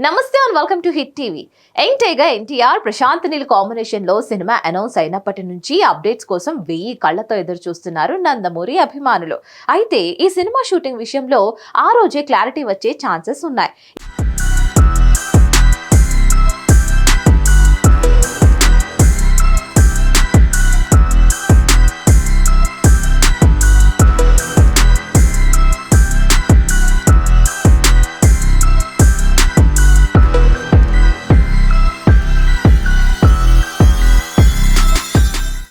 నమస్తే and welcome to hit TV. ఎంటైగా NTR Prashanth Neel combination లో సినిమా అనౌన్స్ అయినప్పటి నుంచి అప్డేట్స్ కోసం 1000 కళ్లతో ఎదురు చూస్తున్నారు నందమూరి అభిమానులు. అయితే ఈ సినిమా షూటింగ్ విషయంలో ఆ రోజే క్లారిటీ వచ్చే ఛాన్సెస్ ఉన్నాయి.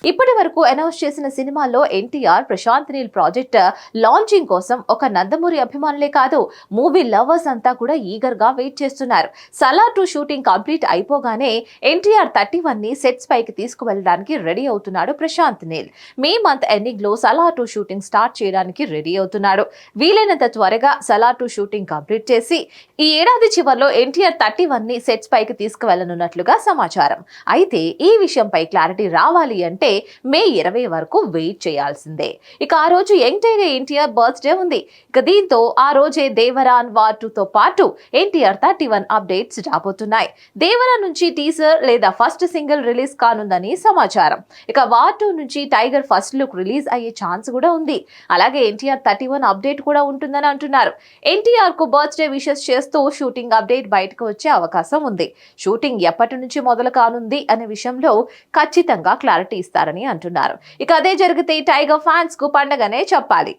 ఇప్పటి వరకు అనౌన్స్ చేసిన సినిమాల్లో ఎన్టీఆర్ ప్రశాంత్ నీల్ ప్రాజెక్ట్ లాంచింగ్ కోసం ఒక నందమూరి అభిమానులే కాదు, మూవీ లవర్స్ అంతా కూడా ఈగర్ గా వెయిట్ చేస్తున్నారు. సలార్ 2 షూటింగ్ కంప్లీట్ అయిపోగానే ఎన్టీఆర్ 31 ని సెట్స్ పైకి తీసుకువెళ్ళడానికి రెడీ అవుతున్నాడు Prashanth Neel. May month ending లో సలార్ 2 షూటింగ్ స్టార్ట్ చేయడానికి రెడీ అవుతున్నాడు. వీలైనంత త్వరగా సలార్ 2 షూటింగ్ కంప్లీట్ చేసి ఈ ఏడాది చివరిలో ఎన్టీఆర్ 31 ని సెట్స్ పైకి తీసుకువెళ్ళనున్నట్లుగా సమాచారం. అయితే ఈ విషయంపై క్లారిటీ రావాలి అంటే మే 20 వరకు వెయిట్ చేయాల్సిందే. ఇక ఆ రోజు ఎంటైగా ఎన్టీఆర్ బర్త్డే ఉంది. ఇక దీంతో ఆ రోజే దేవరాన్ వార్ 2 తో పాటు ఎన్టీఆర్ 31 అప్డేట్స్ రాబోతున్నాయి. దేవరా నుంచి టీజర్ లేదా ఫస్ట్ సింగిల్ రిలీజ్ కానుందని సమాచారం. ఇక వార్ 2 నుంచి టైగర్ ఫస్ట్ లుక్ రిలీజ్ అయ్యే ఛాన్స్ కూడా ఉంది. అలాగే ఎన్టీఆర్ 31 అప్డేట్ కూడా ఉంటుందని అంటున్నారు. ఎన్టీఆర్ కు బర్త్డే విషెస్ చేస్తూ షూటింగ్ అప్డేట్ బయటకు వచ్చే అవకాశం ఉంది. షూటింగ్ ఎప్పటి నుంచి మొదలు కానుంది అనే విషయంలో ఖచ్చితంగా క్లారిటీ ఇస్తారని అంటున్నారు. ఇక అదే జరిగితే టైగర్ ఫ్యాన్స్ కు పండగనే చెప్పాలి.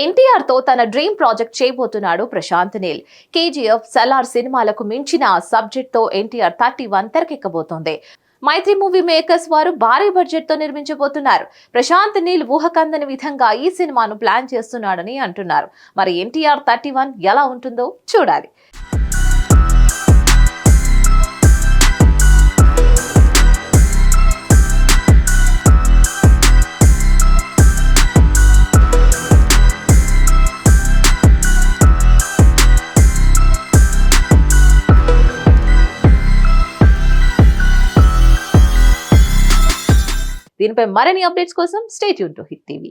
ఎన్టీఆర్ తో తన డ్రీమ్ ప్రాజెక్ట్ చేయబోతున్నాడు ప్రశాంత్ నీల్. కేజీఎఫ్, సలార్ సినిమాలకు మించిన సబ్జెక్ట్ తో ఎన్టీఆర్ 31 తెరకెక్కబోతోంది. మైత్రి మూవీ మేకర్స్ వారు భారీ బడ్జెట్ తో నిర్మించబోతున్నారు. ప్రశాంత్ నీల్ ఊహకందని విధంగా ఈ సినిమాను ప్లాన్ చేస్తున్నాడని అంటున్నారు. మరి ఎన్టీఆర్ 31 ఎలా ఉంటుందో చూడాలి. దీనిపై మరిన్ని అప్డేట్స్ కోసం stay tune to hit TV.